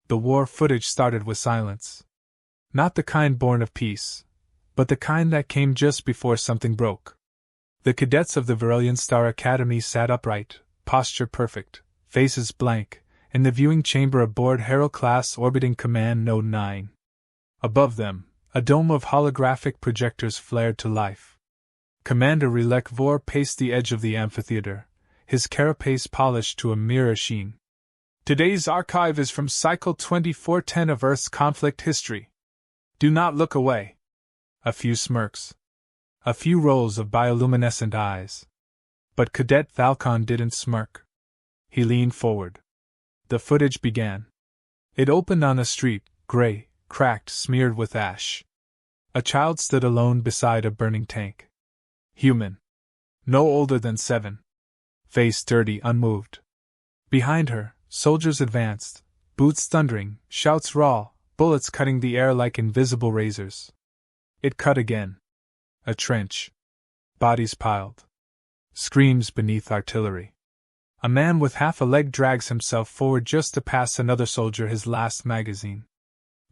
The war footage started with silence. Not the kind born of peace, but the kind that came just before something broke. The cadets of the Verilion Star Academy sat upright, posture perfect, faces blank, in the viewing chamber aboard Herald-class orbiting Command Node 9. Above them, a dome of holographic projectors flared to life. Commander Relek Vor paced the edge of the amphitheater, his carapace polished to a mirror sheen. Today's archive is from Cycle 2410 of Earth's conflict history. Do not look away. A few smirks. A few rolls of bioluminescent eyes. But Cadet Thalcon didn't smirk. He leaned forward. The footage began. It opened on a street, gray, cracked, smeared with ash. A child stood alone beside a burning tank. Human. No older than 7. Face dirty, unmoved. Behind her, soldiers advanced, boots thundering, shouts raw, bullets cutting the air like invisible razors. It cut again. A trench. Bodies piled. Screams beneath artillery. A man with half a leg drags himself forward just to pass another soldier his last magazine.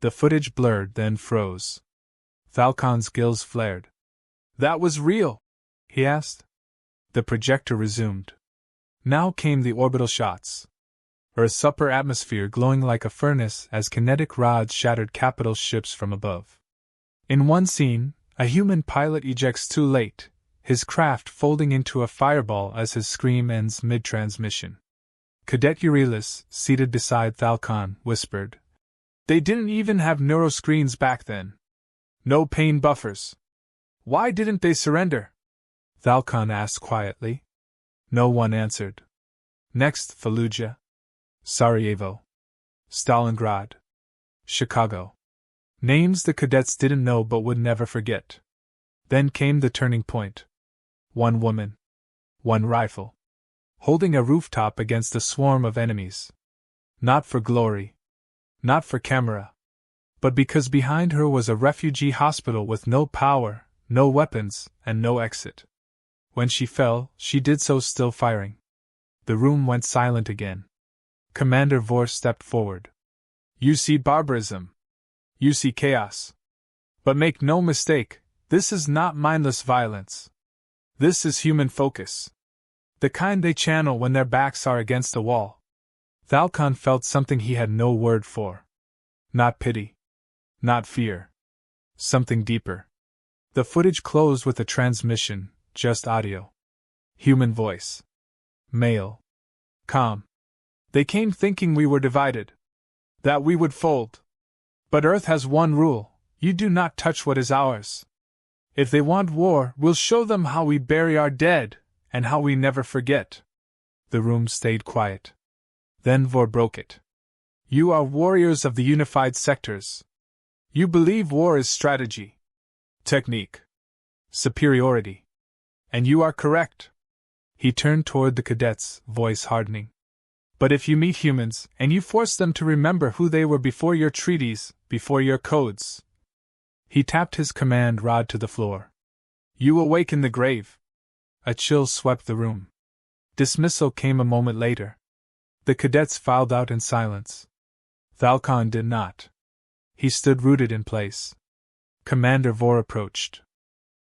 The footage blurred, then froze. Thalcon's gills flared. That was real? He asked. The projector resumed. Now came the orbital shots. Earth's upper atmosphere glowing like a furnace as kinetic rods shattered capital ships from above. In one scene, a human pilot ejects too late, his craft folding into a fireball as his scream ends mid-transmission. Cadet Eurelis, seated beside Thalcon, whispered, "They didn't even have neuroscreens back then. No pain buffers. Why didn't they surrender?" Thalcon asked quietly. No one answered. Next, Fallujah. Sarajevo. Stalingrad. Chicago. Names the cadets didn't know but would never forget. Then came the turning point. One woman. One rifle. Holding a rooftop against a swarm of enemies. Not for glory. Not for camera. But because behind her was a refugee hospital with no power, no weapons, and no exit. When she fell, she did so still firing. The room went silent again. Commander Vor stepped forward. "You see barbarism. You see chaos. But make no mistake, this is not mindless violence. This is human focus. The kind they channel when their backs are against a wall." Thalcon felt something he had no word for. Not pity. Not fear. Something deeper. The footage closed with a transmission, just audio. Human voice. Male. Calm. "They came thinking we were divided. That we would fold. But Earth has one rule: you do not touch what is ours. If they want war, we'll show them how we bury our dead, and how we never forget." The room stayed quiet. Then Vor broke it. "You are warriors of the unified sectors. You believe war is strategy, technique, superiority. And you are correct." He turned toward the cadets, voice hardening. "But if you meet humans, and you force them to remember who they were before your treaties, before your codes..." He tapped his command rod to the floor. "You will wake in the grave." A chill swept the room. Dismissal came a moment later. The cadets filed out in silence. Thalcon did not. He stood rooted in place. Commander Vor approached.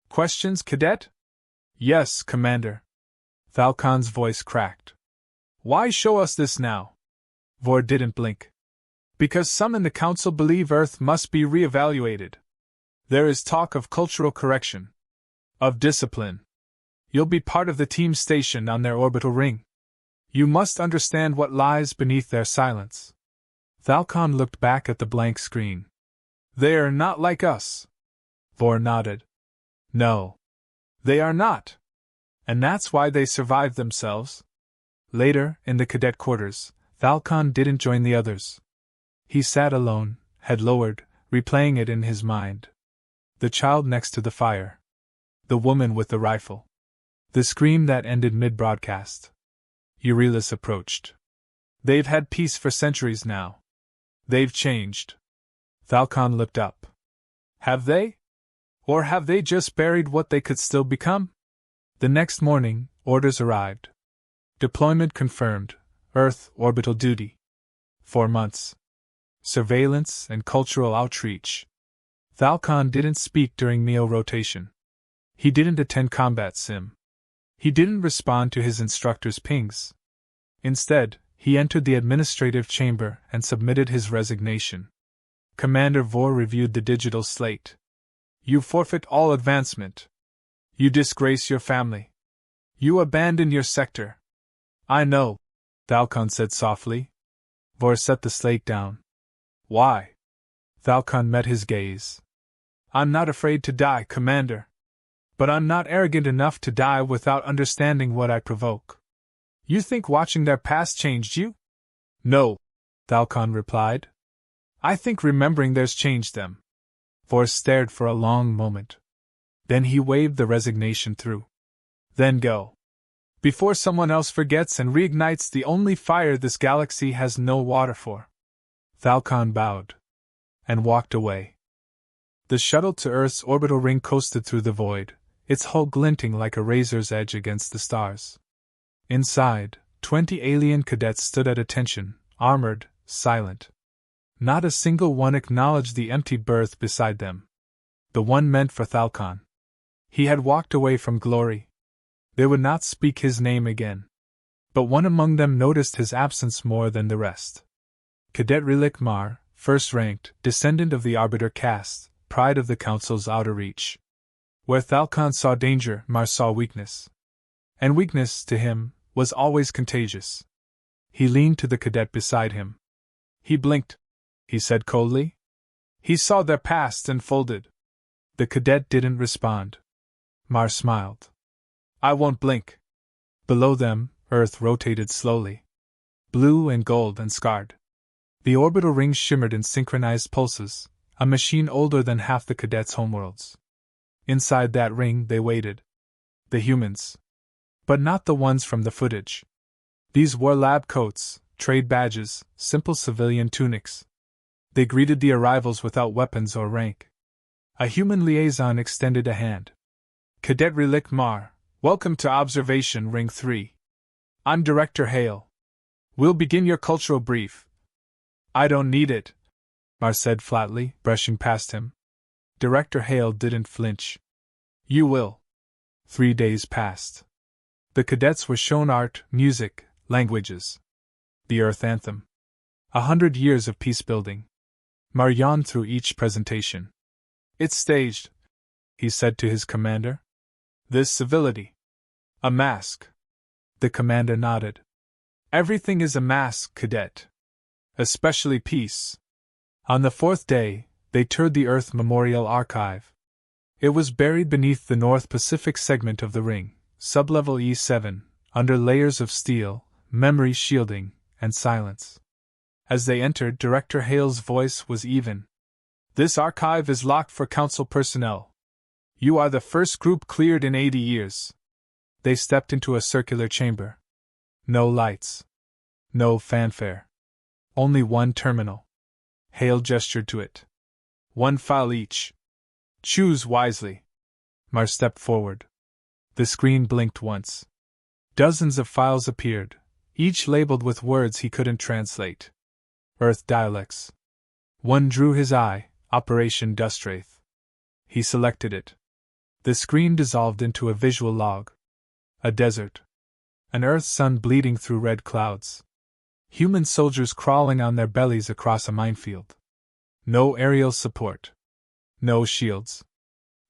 "Questions, Cadet?" "Yes, Commander." Thalcon's voice cracked. "Why show us this now?" Vor didn't blink. "Because some in the Council believe Earth must be re-evaluated. There is talk of cultural correction. Of discipline. You'll be part of the team stationed on their orbital ring. You must understand what lies beneath their silence." Thalcon looked back at the blank screen. "They are not like us." Vor nodded. "No. They are not. And that's why they survived themselves." Later, in the cadet quarters, Thalcon didn't join the others. He sat alone, head lowered, replaying it in his mind. The child next to the fire. The woman with the rifle. The scream that ended mid-broadcast. Eurelis approached. "They've had peace for centuries now. They've changed." Thalcon looked up. "Have they? Or have they just buried what they could still become?" The next morning, orders arrived. Deployment confirmed. Earth orbital duty. 4 months. surveillance, and cultural outreach. Thalcon didn't speak during MEO rotation. He didn't attend combat sim. He didn't respond to his instructor's pings. Instead, he entered the administrative chamber and submitted his resignation. Commander Vor reviewed the digital slate. You forfeit all advancement. You disgrace your family. You abandon your sector. I know, Thalcon said softly. Vor set the slate down. Why? Thalcon met his gaze. I'm not afraid to die, Commander. But I'm not arrogant enough to die without understanding what I provoke. You think watching their past changed you? No, Thalcon replied. I think remembering theirs changed them. Vor stared for a long moment. Then he waved the resignation through. Then go. Before someone else forgets and reignites the only fire this galaxy has no water for. Thalcon bowed. And walked away. The shuttle to Earth's orbital ring coasted through the void, its hull glinting like a razor's edge against the stars. Inside, 20 alien cadets stood at attention, armored, silent. Not a single one acknowledged the empty berth beside them. The one meant for Thalcon. He had walked away from glory. They would not speak his name again. But one among them noticed his absence more than the rest. Cadet Relic Mar, first-ranked, descendant of the Arbiter caste, pride of the Council's outer reach. Where Thalcon saw danger, Mar saw weakness. And weakness, to him, was always contagious. He leaned to the cadet beside him. He blinked, he said coldly. He saw their past and folded. The cadet didn't respond. Mar smiled. I won't blink. Below them, Earth rotated slowly. Blue and gold and scarred. The orbital rings shimmered in synchronized pulses, a machine older than half the cadets' homeworlds. Inside that ring they waited. The humans. But not the ones from the footage. These wore lab coats, trade badges, simple civilian tunics. They greeted the arrivals without weapons or rank. A human liaison extended a hand. Cadet Relic Mar, welcome to Observation Ring 3. I'm Director Hale. We'll begin your cultural brief. I don't need it, Mar said flatly, brushing past him. Director Hale didn't flinch. You will. 3 days passed. The cadets were shown art, music, languages. The Earth Anthem. 100 years of peace-building. Mar yawned through each presentation. It's staged, he said to his commander. This civility. A mask. The commander nodded. Everything is a mask, Cadet. Especially peace. On the 4th day, they toured the Earth Memorial Archive. It was buried beneath the North Pacific segment of the ring, sublevel E7, under layers of steel, memory shielding, and silence. As they entered, Director Hale's voice was even. This archive is locked for Council personnel. You are the first group cleared in 80 years. They stepped into a circular chamber. No lights. No fanfare. Only one terminal. Hale gestured to it. One file each. Choose wisely. Mar stepped forward. The screen blinked once. Dozens of files appeared, each labeled with words he couldn't translate. Earth dialects. One drew his eye, Operation Dustwraith. He selected it. The screen dissolved into a visual log. A desert. An Earth sun bleeding through red clouds. Human soldiers crawling on their bellies across a minefield. No aerial support. No shields.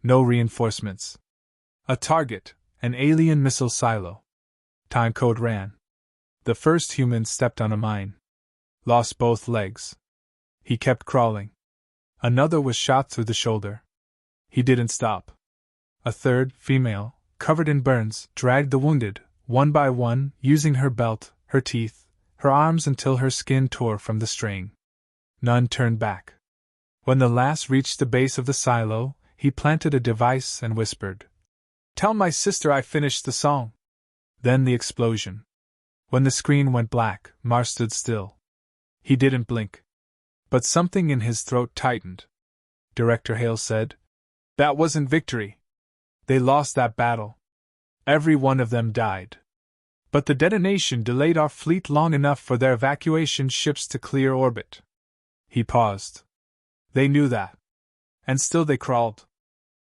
No reinforcements. A target, an alien missile silo. Timecode ran. The first human stepped on a mine. Lost both legs. He kept crawling. Another was shot through the shoulder. He didn't stop. A third, female, covered in burns, dragged the wounded, one by one, using her belt, her teeth, her arms until her skin tore from the strain. None turned back. When the last reached the base of the silo, he planted a device and whispered, "Tell my sister I finished the song." Then the explosion. When the screen went black, Mar stood still. He didn't blink. But something in his throat tightened. Director Hale said, "That wasn't victory. They lost that battle. Every one of them died. But the detonation delayed our fleet long enough for their evacuation ships to clear orbit." He paused. They knew that. And still they crawled.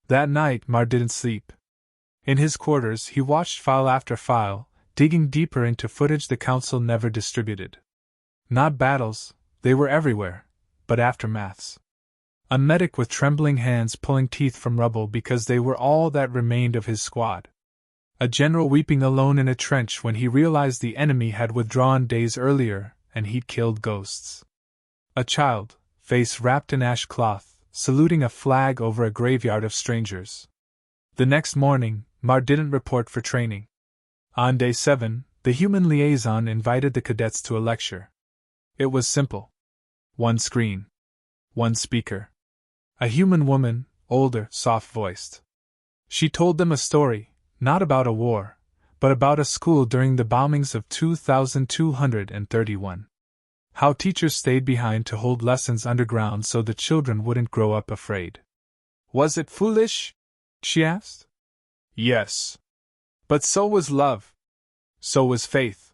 That night, Mar didn't sleep. In his quarters, he watched file after file, digging deeper into footage the Council never distributed. Not battles, they were everywhere, but aftermaths. A medic with trembling hands pulling teeth from rubble because they were all that remained of his squad. A general weeping alone in a trench when he realized the enemy had withdrawn days earlier and he'd killed ghosts. A child, face wrapped in ash cloth, saluting a flag over a graveyard of strangers. The next morning, Mar didn't report for training. On day 7, the human liaison invited the cadets to a lecture. It was simple. One screen. One speaker. A human woman, older, soft-voiced. She told them a story, not about a war, but about a school during the bombings of 2231. How teachers stayed behind to hold lessons underground so the children wouldn't grow up afraid. Was it foolish? She asked. Yes. But so was love. So was faith.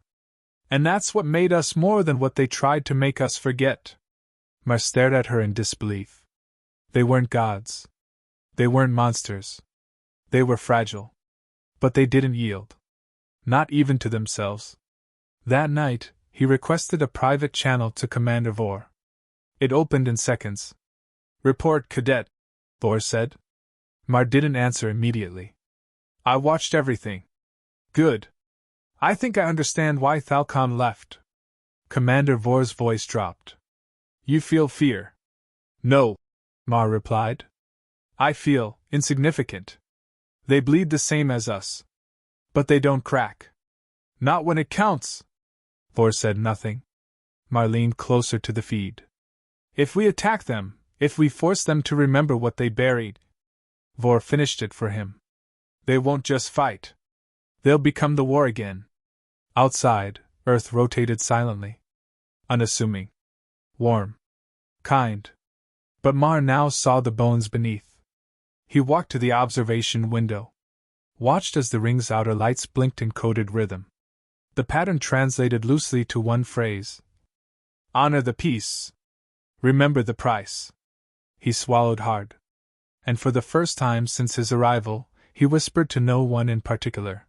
And that's what made us more than what they tried to make us forget. Mar stared at her in disbelief. They weren't gods. They weren't monsters. They were fragile. But they didn't yield. Not even to themselves. That night, he requested a private channel to Commander Vor. It opened in seconds. Report, Cadet, Vor said. Mar didn't answer immediately. I watched everything. Good. I think I understand why Thalcon left. Commander Vor's voice dropped. You feel fear? No, Mar replied. I feel insignificant. They bleed the same as us. But they don't crack. Not when it counts. Vor said nothing. Mar leaned closer to the feed. If we attack them, if we force them to remember what they buried. Vor finished it for him. They won't just fight. They'll become the war again. Outside, Earth rotated silently. Unassuming. Warm. Kind. But Mar now saw the bones beneath. He walked to the observation window. Watched as the ring's outer lights blinked in coded rhythm. The pattern translated loosely to one phrase. Honor the peace. Remember the price. He swallowed hard. And for the first time since his arrival, he whispered to no one in particular.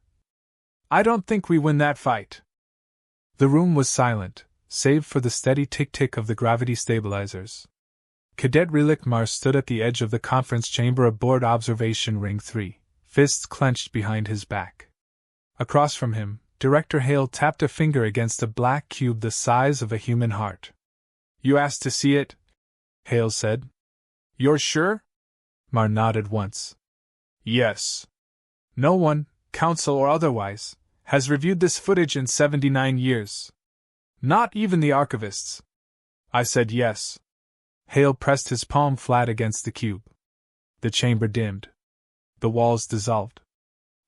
I don't think we win that fight. The room was silent, save for the steady tick-tick of the gravity stabilizers. Cadet Relic Mar stood at the edge of the conference chamber aboard Observation Ring 3, fists clenched behind his back. Across from him, Director Hale tapped a finger against a black cube the size of a human heart. You asked to see it? Hale said. You're sure? Mar nodded once. Yes. No one, council or otherwise, has reviewed this footage in 79 years. Not even the archivists. I said yes. Hale pressed his palm flat against the cube. The chamber dimmed. The walls dissolved.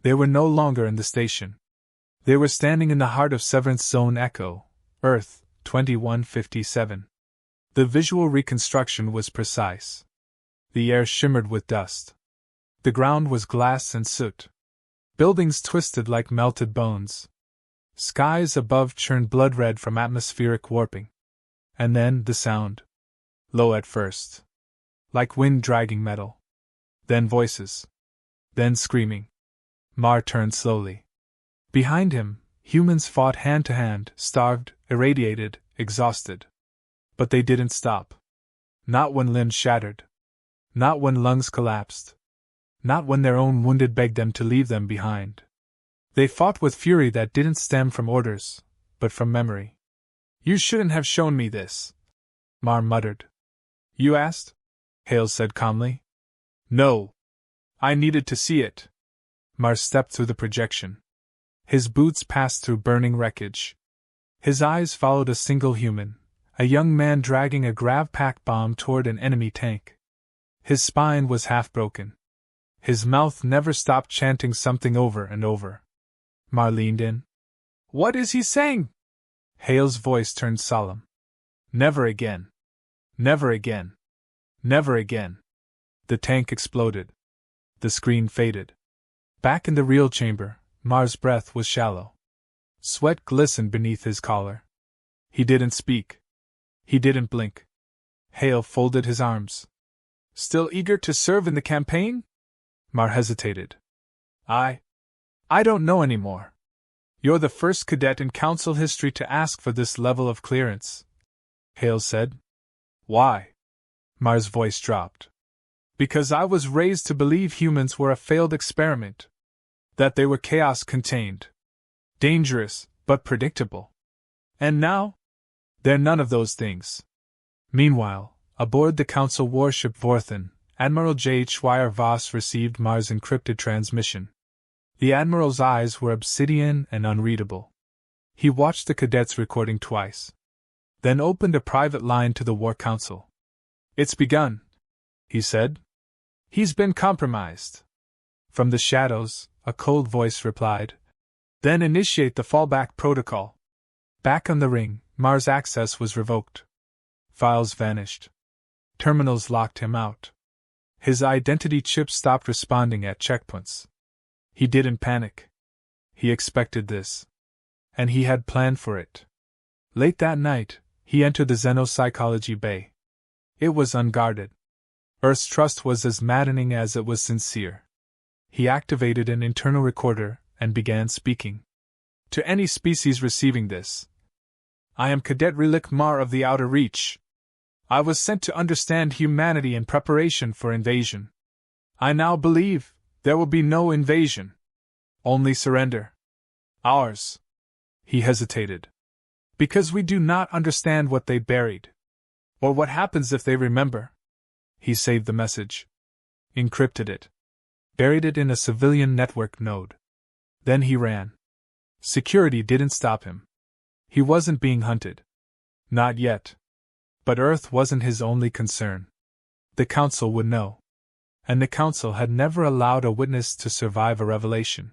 They were no longer in the station. They were standing in the heart of Severance Zone Echo, Earth, 2157. The visual reconstruction was precise. The air shimmered with dust. The ground was glass and soot. Buildings twisted like melted bones. Skies above churned blood red from atmospheric warping. And then the sound. Low at first. Like wind dragging metal. Then voices. Then screaming. Mar turned slowly. Behind him, humans fought hand to hand, starved, irradiated, exhausted. But they didn't stop. Not when limbs shattered. Not when lungs collapsed. Not when their own wounded begged them to leave them behind. They fought with fury that didn't stem from orders, but from memory. You shouldn't have shown me this, Mar muttered. You asked? Hale said calmly. No. I needed to see it. Mar stepped through the projection. His boots passed through burning wreckage. His eyes followed a single human, a young man dragging a grav-pack bomb toward an enemy tank. His spine was half broken. His mouth never stopped chanting something over and over. Mar leaned in. What is he saying? Hale's voice turned solemn. Never again. Never again. Never again. The tank exploded. The screen faded. Back in the real chamber, Mar's breath was shallow. Sweat glistened beneath his collar. He didn't speak. He didn't blink. Hale folded his arms. Still eager to serve in the campaign? Mar hesitated. I don't know anymore. You're the first cadet in Council history to ask for this level of clearance, Hale said. Why? Mar's voice dropped. Because I was raised to believe humans were a failed experiment. That they were chaos contained. Dangerous, but predictable. And now? They're none of those things. Meanwhile, aboard the Council warship Vorthen, Admiral HFY Voss received Mar's encrypted transmission. The Admiral's eyes were obsidian and unreadable. He watched the cadets recording twice. Then opened a private line to the War Council. It's begun, he said. He's been compromised. From the shadows, a cold voice replied. Then initiate the fallback protocol. Back on the ring, Mar's access was revoked. Files vanished. Terminals locked him out. His identity chip stopped responding at checkpoints. He didn't panic. He expected this. And he had planned for it. Late that night, he entered the xenopsychology bay. It was unguarded. Earth's trust was as maddening as it was sincere. He activated an internal recorder and began speaking. To any species receiving this. I am Cadet Relic Mar of the Outer Reach. I was sent to understand humanity in preparation for invasion. I now believe there will be no invasion. Only surrender. Ours. He hesitated. Because we do not understand what they buried. Or what happens if they remember. He saved the message. Encrypted it. Buried it in a civilian network node. Then he ran. Security didn't stop him. He wasn't being hunted. Not yet. But Earth wasn't his only concern. The Council would know. And the Council had never allowed a witness to survive a revelation.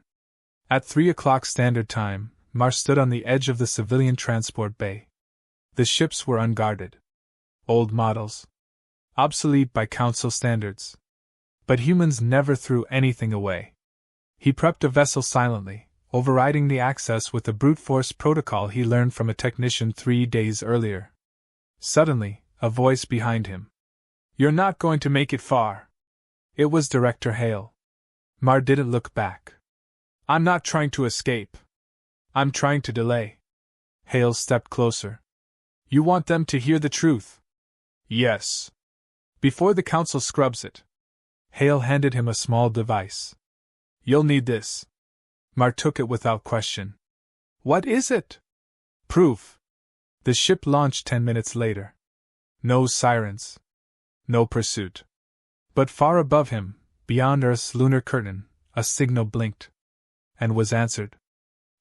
At 3 o'clock Standard Time, Mar stood on the edge of the civilian transport bay. The ships were unguarded. Old models. Obsolete by Council standards. But humans never threw anything away. He prepped a vessel silently, overriding the access with the brute force protocol he learned from a technician 3 days earlier. Suddenly, a voice behind him. You're not going to make it far. It was Director Hale. Mar didn't look back. I'm not trying to escape. I'm trying to delay. Hale stepped closer. You want them to hear the truth? Yes. Before the Council scrubs it. Hale handed him a small device. You'll need this. Mar took it without question. What is it? Proof. The ship launched 10 minutes later. No sirens. No pursuit. But far above him, beyond Earth's lunar curtain, a signal blinked. And was answered.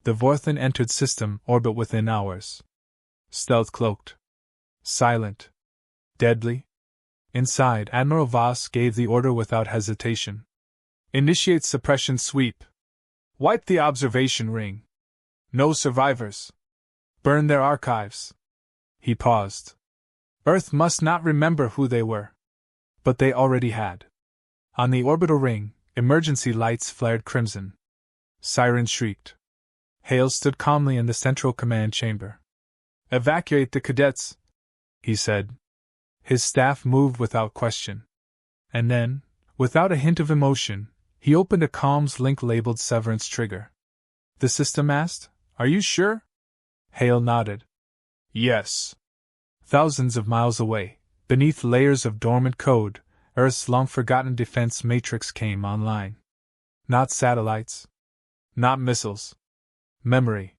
The Vorthen entered system orbit within hours. Stealth cloaked. Silent. Deadly. Inside, Admiral Voss gave the order without hesitation. Initiate suppression sweep. Wipe the observation ring. No survivors. Burn their archives. He paused. Earth must not remember who they were. But they already had. On the orbital ring, emergency lights flared crimson. Sirens shrieked. Hale stood calmly in the central command chamber. Evacuate the cadets, he said. His staff moved without question. And then, without a hint of emotion, he opened a comms link labeled Severance Trigger. The system asked, Are you sure? Hale nodded. Yes. Thousands of miles away, beneath layers of dormant code, Earth's long-forgotten defense matrix came online. Not satellites. Not missiles. Memory.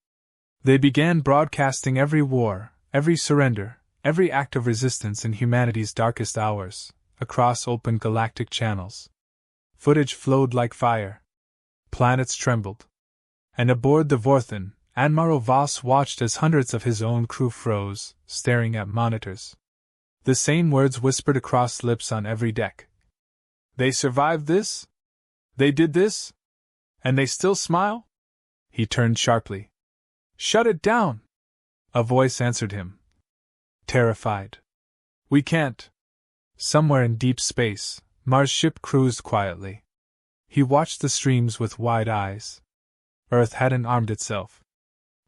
They began broadcasting every war, every surrender, every act of resistance in humanity's darkest hours, across open galactic channels. Footage flowed like fire. Planets trembled. And aboard the Vorthen, Admiral Voss watched as hundreds of his own crew froze, staring at monitors. The same words whispered across lips on every deck. They survived this? They did this? And they still smile? He turned sharply. Shut it down! A voice answered him. Terrified. We can't. Somewhere in deep space, Mars' ship cruised quietly. He watched the streams with wide eyes. Earth hadn't armed itself.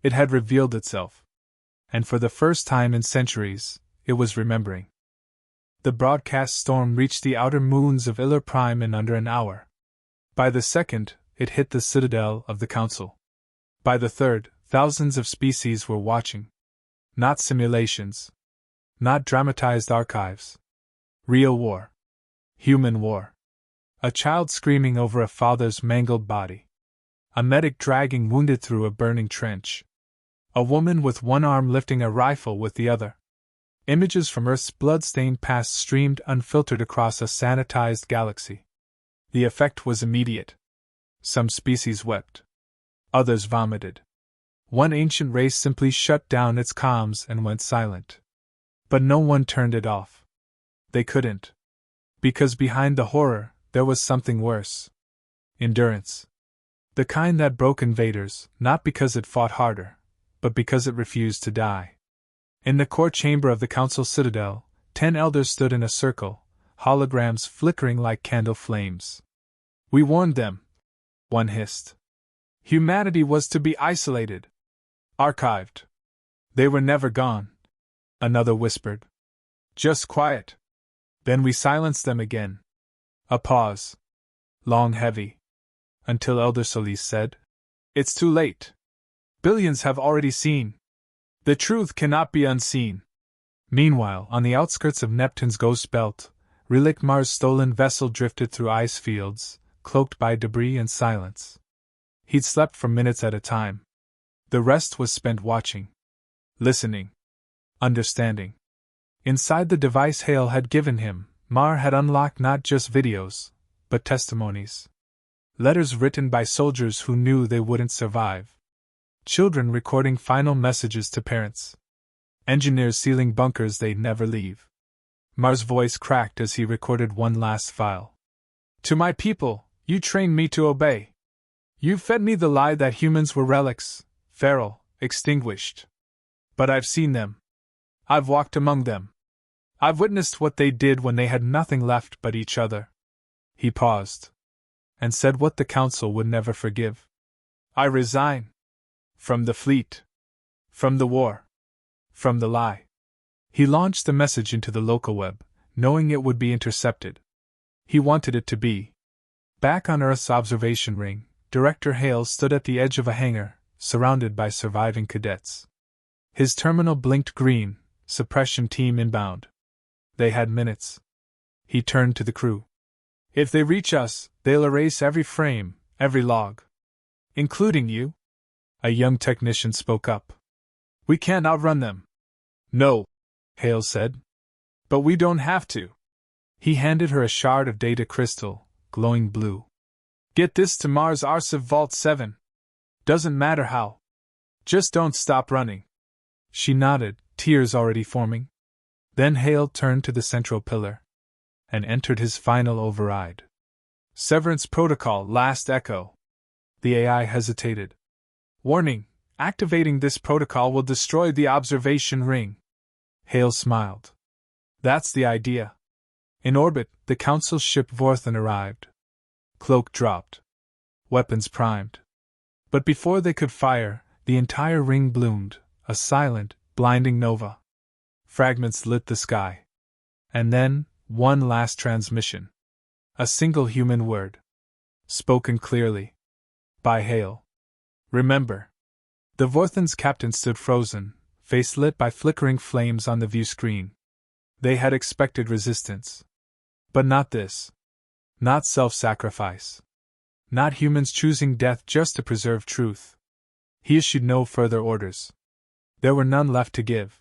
It had revealed itself. And for the first time in centuries, it was remembering. The broadcast storm reached the outer moons of Iller Prime in under an hour. By the second, it hit the citadel of the Council. By the third, thousands of species were watching. Not simulations. Not dramatized archives. Real war. Human war. A child screaming over a father's mangled body. A medic dragging wounded through a burning trench. A woman with one arm lifting a rifle with the other. Images from Earth's blood-stained past streamed unfiltered across a sanitized galaxy. The effect was immediate. Some species wept. Others vomited. One ancient race simply shut down its comms and went silent. But no one turned it off. They couldn't. Because behind the horror, there was something worse. Endurance. The kind that broke invaders, not because it fought harder, but because it refused to die. In the core chamber of the Council citadel, 10 elders stood in a circle, holograms flickering like candle flames. "We warned them," one hissed. "Humanity was to be isolated. Archived. They were never gone," another whispered. "Just quiet." Then we silenced them again. A pause. Long, heavy. Until Elder Solis said, "It's too late. Billions have already seen. The truth cannot be unseen." Meanwhile, on the outskirts of Neptune's ghost belt, Relic Mars' stolen vessel drifted through ice fields, cloaked by debris and silence. He'd slept for minutes at a time. The rest was spent watching. Listening. Understanding. Inside the device Hale had given him, Mar had unlocked not just videos, but testimonies. Letters written by soldiers who knew they wouldn't survive. Children recording final messages to parents. Engineers sealing bunkers they'd never leave. Mar's voice cracked as he recorded one last file. "To my people, you trained me to obey. You fed me the lie that humans were relics, feral, extinguished. But I've seen them. I've walked among them. I've witnessed what they did when they had nothing left but each other." He paused. And said what the Council would never forgive. "I resign. From the fleet. From the war. From the lie." He launched the message into the local web, knowing it would be intercepted. He wanted it to be. Back on Earth's observation ring, Director Hale stood at the edge of a hangar, surrounded by surviving cadets. His terminal blinked green, suppression team inbound. They had minutes. He turned to the crew. "If they reach us, they'll erase every frame, every log. Including you." A young technician spoke up. "We can't outrun them." "No," Hale said. "But we don't have to." He handed her a shard of data crystal, glowing blue. "Get this to Mars Archive Vault 7. Doesn't matter how. Just don't stop running." She nodded, tears already forming. Then Hale turned to the central pillar. And entered his final override. "Severance Protocol, last echo." The AI hesitated. "Warning, activating this protocol will destroy the observation ring." Hale smiled. "That's the idea." In orbit, the Council ship Vorthan arrived. Cloak dropped. Weapons primed. But before they could fire, the entire ring bloomed, a silent, blinding nova. Fragments lit the sky. And then, one last transmission. A single human word. Spoken clearly. By Hale. "Remember." The Vorthan's captain stood frozen, face lit by flickering flames on the view screen. They had expected resistance. But not this. Not self-sacrifice. Not humans choosing death just to preserve truth. He issued no further orders. There were none left to give.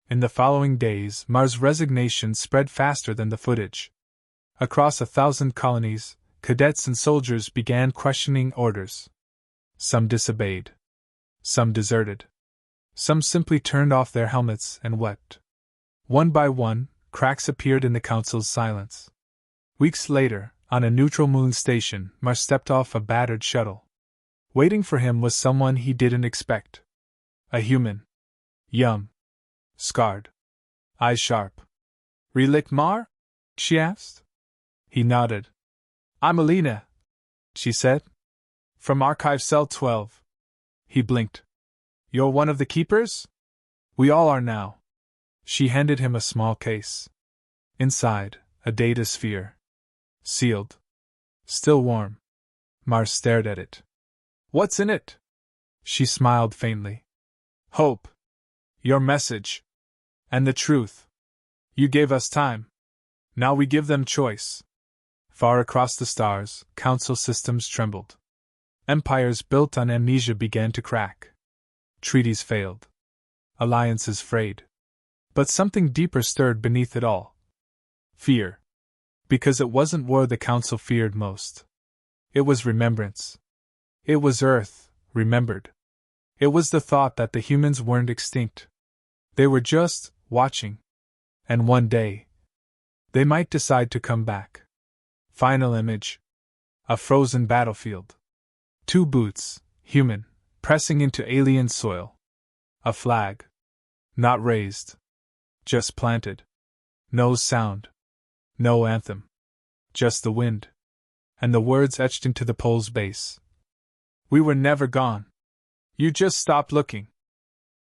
In the following days, Mars' resignation spread faster than the footage. Across 1,000 colonies, cadets and soldiers began questioning orders. Some disobeyed. Some deserted. Some simply turned off their helmets and wept. One by one, cracks appeared in the Council's silence. Weeks later, on a neutral moon station, Mars stepped off a battered shuttle. Waiting for him was someone he didn't expect. A human. Young. Scarred. Eyes sharp. "Relic Mar?" she asked. He nodded. "I'm Alina," she said. "From Archive Cell 12. He blinked. "You're one of the keepers?" "We all are now." She handed him a small case. Inside, a data sphere. Sealed. Still warm. Mars stared at it. What's in it? She smiled faintly. Hope. Your message. And the truth. You gave us time. Now we give them choice. Far across the stars, council systems trembled. Empires built on amnesia began to crack. Treaties failed. Alliances frayed. But something deeper stirred beneath it all. Fear. Because it wasn't war the council feared most. It was remembrance. It was Earth, remembered. It was the thought that the humans weren't extinct. They were just watching. And one day, they might decide to come back. Final image. A frozen battlefield. 2 boots, human, pressing into alien soil. A flag. Not raised. Just planted. No sound. No anthem. Just the wind. And the words etched into the pole's base. We were never gone. You just stopped looking.